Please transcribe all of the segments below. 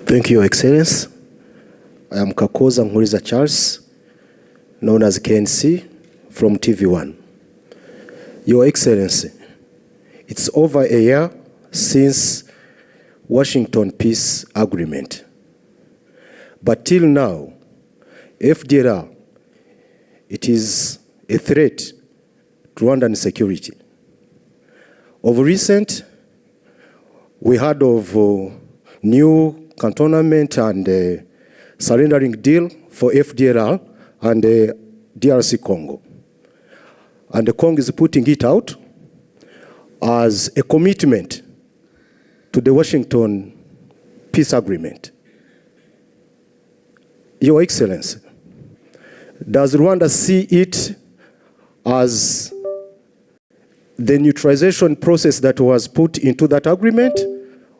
Thank you, Your Excellency. I am Kakoza Nkuriza Charles, known as KNC, from TV1. Your Excellency, it's over a year since Washington Peace Agreement. But till now, FDLR, it is a threat to Rwandan security. Of recent, we heard of new cantonment and surrendering deal for FDLR and DRC Congo. And the Congo is putting it out as a commitment to the Washington Peace Agreement. Your Excellency, does Rwanda see it as the neutralization process that was put into that agreement,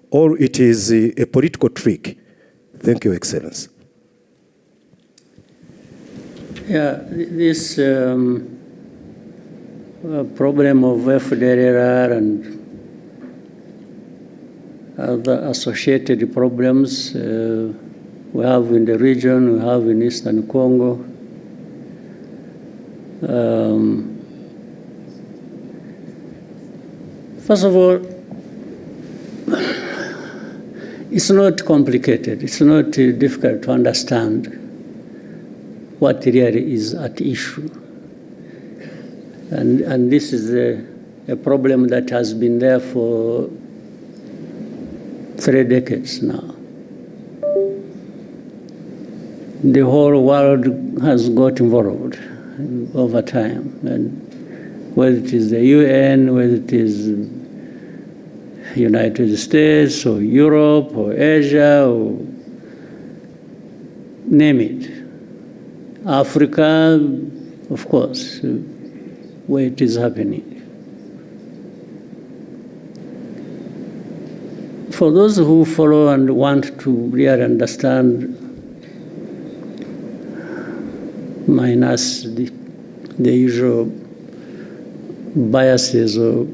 or it is a political trick? Thank you, Excellency. Yeah, this problem of FDLR and other associated problems we have in the region, we have in Eastern Congo. First of all, it's not complicated. It's not difficult to understand what really is at issue. And this is a problem that has been there for 3 decades now. The whole world has got involved over time, and whether it is the UN, whether it is United States or Europe or Asia or name it. Africa, of course, where it is happening. For those who follow and want to really understand, minus the usual biases or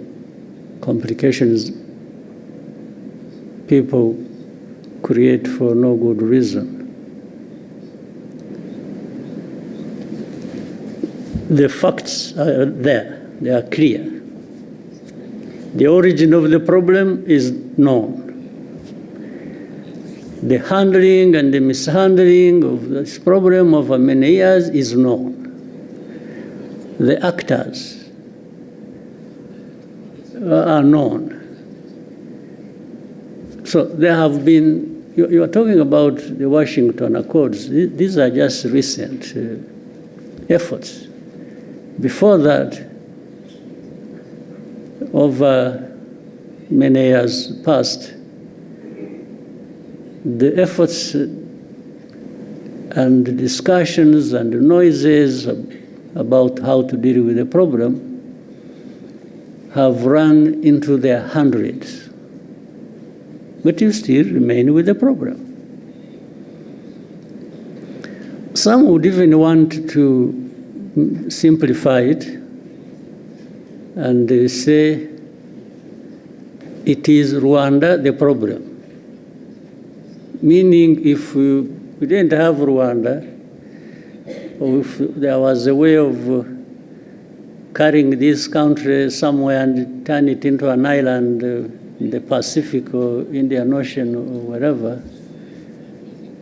complications people create for no good reason. The facts are there, they are clear. The origin of the problem is known. The handling and the mishandling of this problem over many years is known. The actors are known. So there have been, you are talking about the Washington Accords. These are just recent efforts. Before that, over many years past, the efforts and discussions and noises about how to deal with the problem have run into their hundreds. But you still remain with the problem. Some would even want to simplify it and say it is Rwanda the problem. Meaning if we didn't have Rwanda, or if there was a way of carrying this country somewhere and turn it into an island in the Pacific or Indian Ocean or wherever,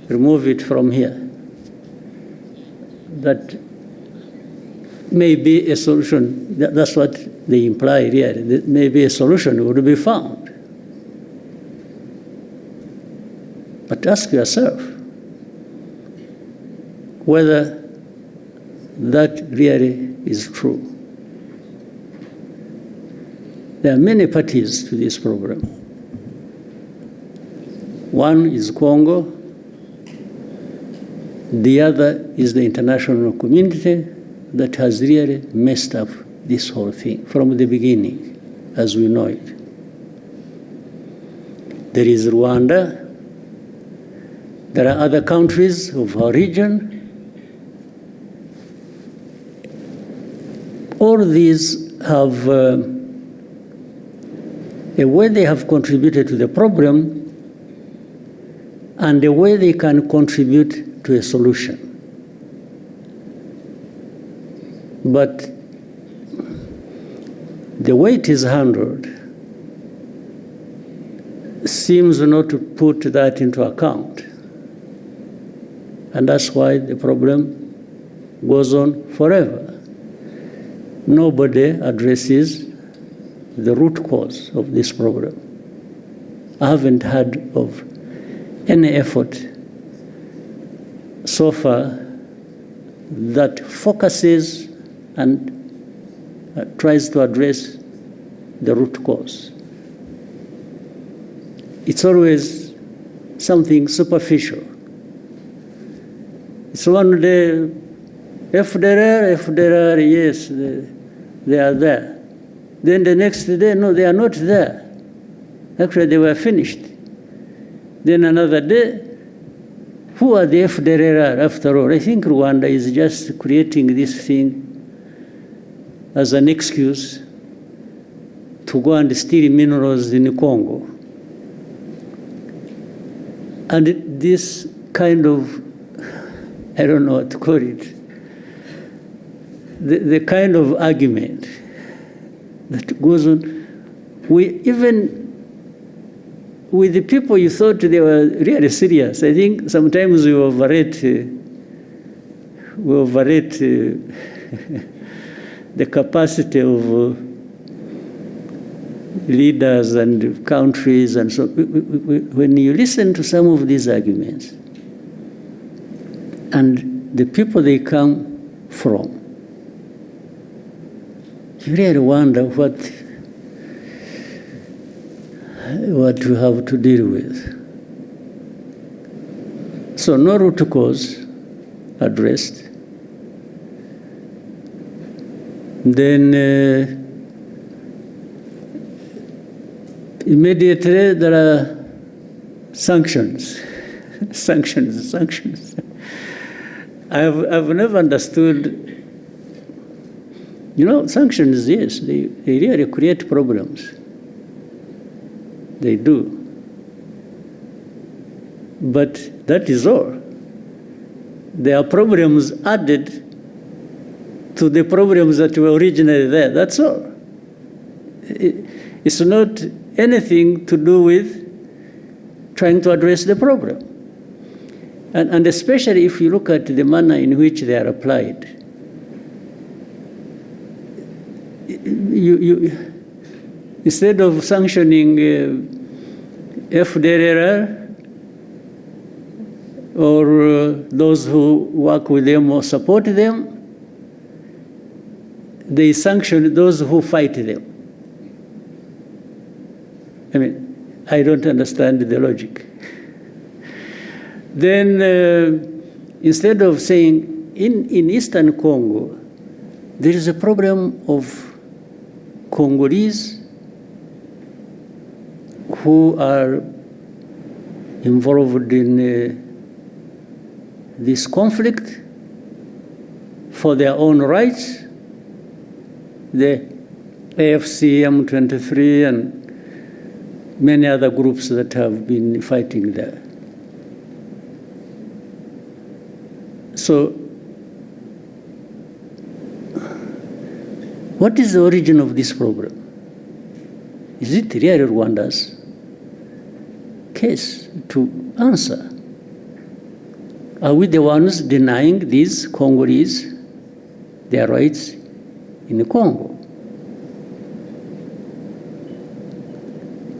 remove it from here. That may be a solution. That's what they imply here. That maybe a solution would be found. But ask yourself whether that really is true. There are many parties to this problem. One is Congo. The other is the international community that has really messed up this whole thing from the beginning, as we know it. There is Rwanda. There are other countries of our region. All these have a way they have contributed to the problem, and the way they can contribute to a solution. But the way it is handled seems not to put that into account. And that's why the problem goes on forever. Nobody addresses the root cause of this problem. I haven't heard of any effort so far that focuses and tries to address the root cause. It's always something superficial. It's one day, FDLR, yes, they are there. Then the next day, no, they are not there. Actually, they were finished. Then another day, who are the FDLR after all? I think Rwanda is just creating this thing as an excuse to go and steal minerals in Congo. And this kind of, I don't know what to call it, the kind of argument that goes on, even with the people you thought they were really serious. I think sometimes we overrate the capacity of leaders and countries and so. When you listen to some of these arguments and the people they come from, you really wonder what you have to deal with. So no root cause addressed. Then immediately there are sanctions. sanctions. I've never understood. You know, sanctions, yes, they really create problems. They do. But that is all. There are problems added to the problems that were originally there. That's all. It's not anything to do with trying to address the problem. And especially if you look at the manner in which they are applied. Instead of sanctioning FDLR or those who work with them or support them, they sanction those who fight them. I mean, I don't understand the logic. Then instead of saying, in Eastern Congo, there is a problem of Congolese who are involved in this conflict for their own rights, the AFC, M23, and many other groups that have been fighting there. So, what is the origin of this problem? Is it really Rwanda's case to answer? Are we the ones denying these Congolese their rights in Congo?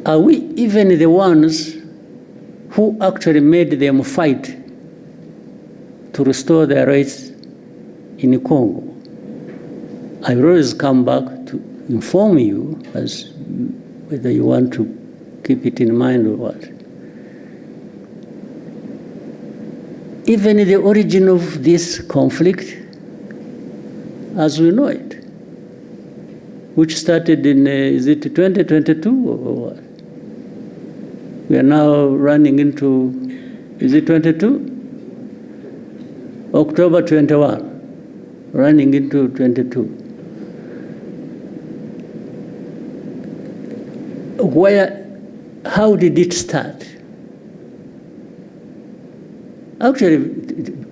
Are we even the ones who actually made them fight to restore their rights in Congo? I will always come back to inform you as whether you want to keep it in mind or what. Even the origin of this conflict, as we know it, which started in, is it 2022 or what? We are now running into, is it 22? October 21, running into 22. How did it start? Actually,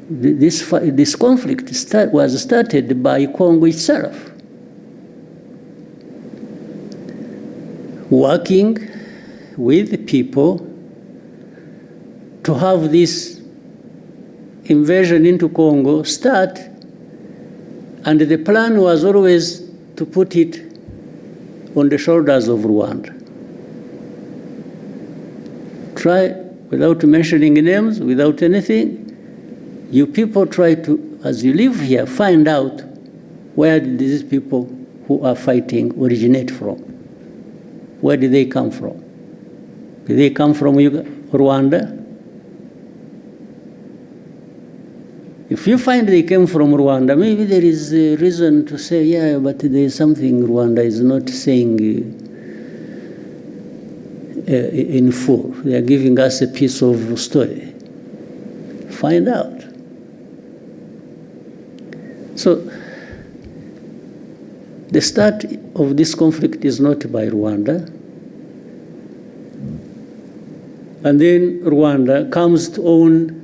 this conflict was started by Congo itself, working with people to have this invasion into Congo start, and the plan was always to put it on the shoulders of Rwanda. Try, without mentioning names, without anything, you people try to, as you live here, find out where did these people who are fighting originate from. Where did they come from? Did they come from Rwanda? If you find they came from Rwanda, maybe there is a reason to say, yeah, but there is something Rwanda is not saying in full. They are giving us a piece of story. Find out. So, the start of this conflict is not by Rwanda. And then Rwanda comes to own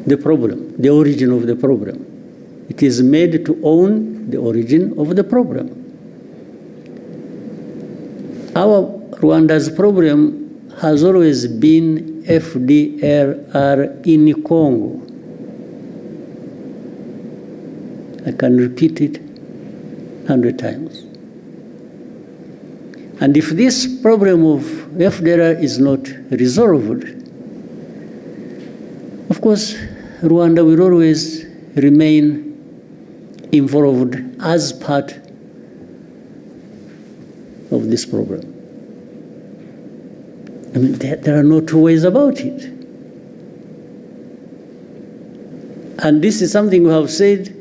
the problem, the origin of the problem. It is made to own the origin of the problem. Rwanda's problem has always been FDLR in Congo. I can repeat it 100 times. And if this problem of FDLR is not resolved, of course, Rwanda will always remain involved as part of this problem. I mean, there are no two ways about it. And this is something we have said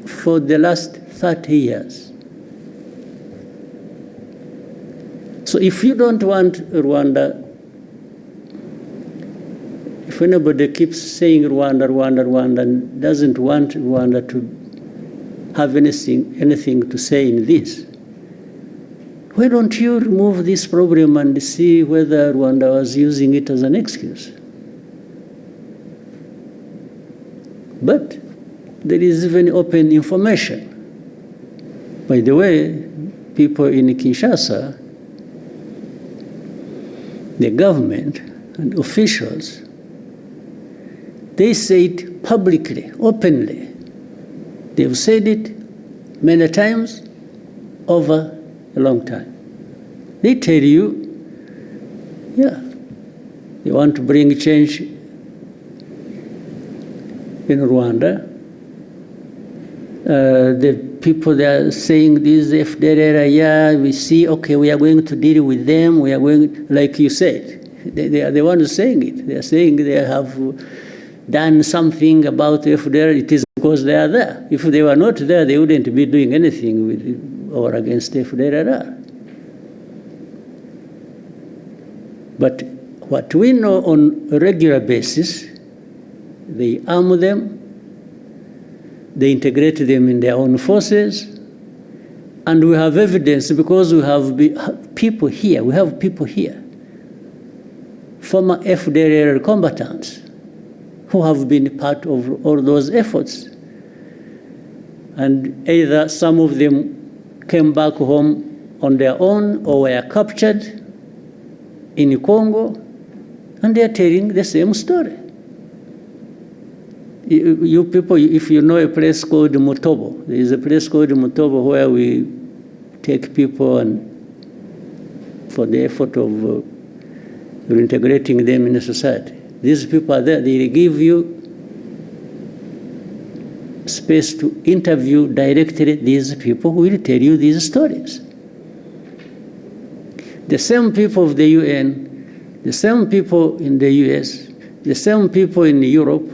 for the last 30 years. So if you don't want Rwanda, if anybody keeps saying Rwanda, Rwanda, Rwanda, and doesn't want Rwanda to have anything to say in this, why don't you remove this problem and see whether Rwanda was using it as an excuse? But there is even open information. By the way, people in Kinshasa, the government and officials, they say it publicly, openly. They've said it many times over a long time. They tell you, yeah, they want to bring change in Rwanda. The people that are saying this FDLR, yeah, we see, okay, we are going to deal with them. We are going, like you said, they are the ones saying it. They are saying they have done something about FDLR. It is because they are there. If they were not there, they wouldn't be doing anything with or against FDLR. But what we know on a regular basis, they arm them, they integrate them in their own forces, and we have evidence because we have people here, former FDLR combatants who have been part of all those efforts. And either some of them came back home on their own or were captured in Congo, and they're telling the same story. You people, if you know a place called Mutobo, there is a place called Mutobo where we take people and for the effort of reintegrating them in the society. These people are there, they give you space to interview directly these people who will tell you these stories. The same people of the UN, the same people in the US, the same people in Europe,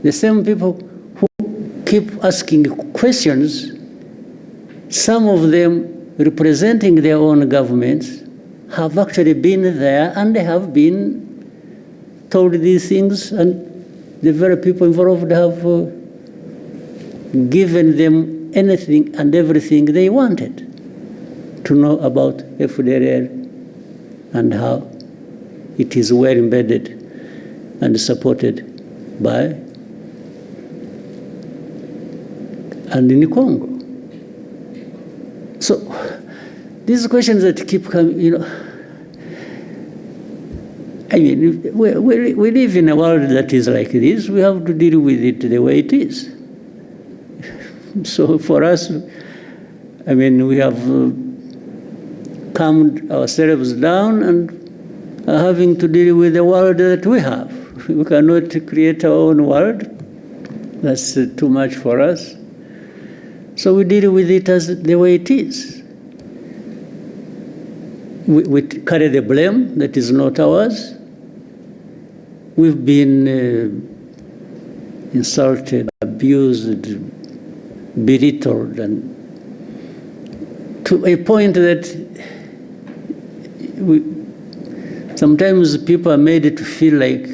the same people who keep asking questions, some of them representing their own governments, have actually been there and they have been told these things, and the very people involved have given them anything and everything they wanted to know about FDLR and how it is well embedded and supported by, and in Congo. So these questions that keep coming, you know, I mean, we live in a world that is like this. We have to deal with it the way it is. So for us, I mean, we have calmed ourselves down and are having to deal with the world that we have. We cannot create our own world. That's too much for us. So we deal with it as the way it is. We carry the blame that is not ours. We've been insulted, abused, belittled, and to a point that sometimes people are made to feel like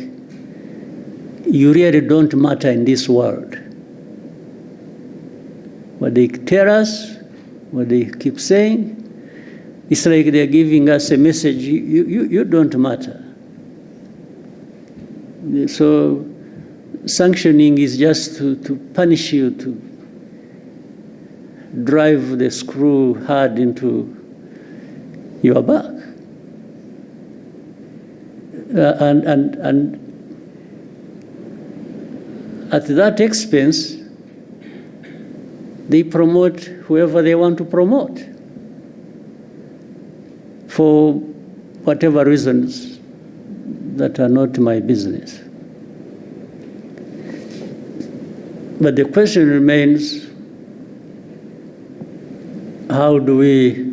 you really don't matter in this world. What they tell us, what they keep saying, it's like they're giving us a message, you don't matter. So sanctioning is just to punish you, to drive the screw hard into your back. And at that expense, they promote whoever they want to promote for whatever reasons that are not my business. But the question remains, how do we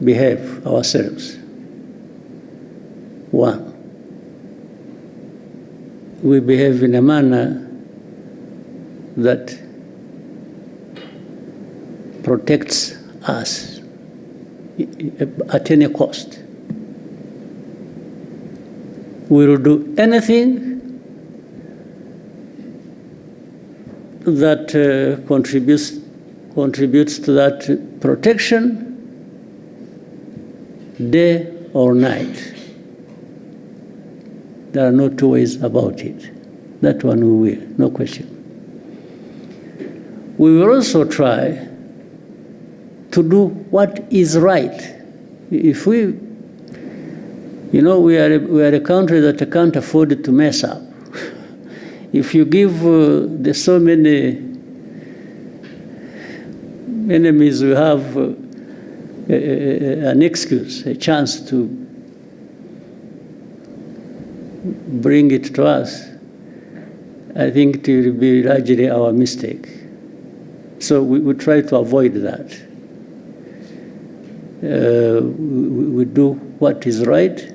behave ourselves? One, we behave in a manner that protects us at any cost. We will do anything that contributes to that protection, day or night. There are no two ways about it. That one we will, no question. We will also try to do what is right. If we, you know, we are a country that can't afford to mess up. If you give the so many enemies we have an excuse, a chance to bring it to us, I think it will be largely our mistake. So we try to avoid that. We do what is right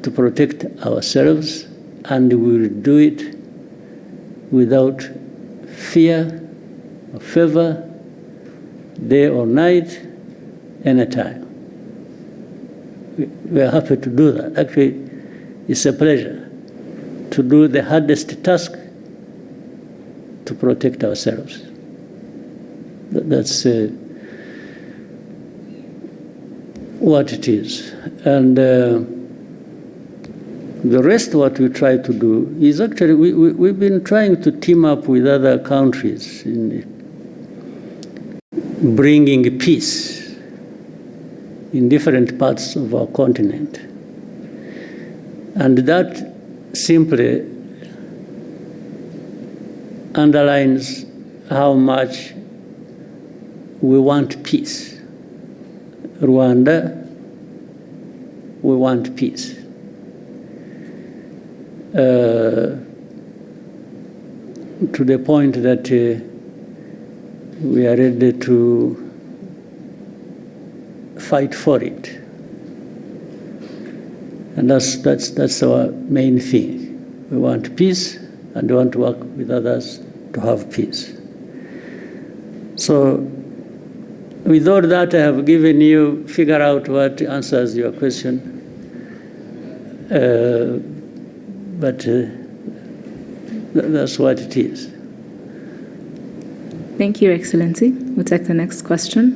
to protect ourselves, and we will do it without fear or favor, day or night, anytime. We are happy to do that. Actually, it's a pleasure to do the hardest task, to protect ourselves. That's what it is. And the rest, what we try to do is actually, we've been trying to team up with other countries in bringing peace in different parts of our continent. And that simply underlines how much we want peace. Rwanda, we want peace. To the point that we are ready to fight for it. And that's our main thing. We want peace, and we want to work with others to have peace. So with all that I have given you, figure out what answers your question. But that's what it is. Thank you, Excellency. We'll take the next question.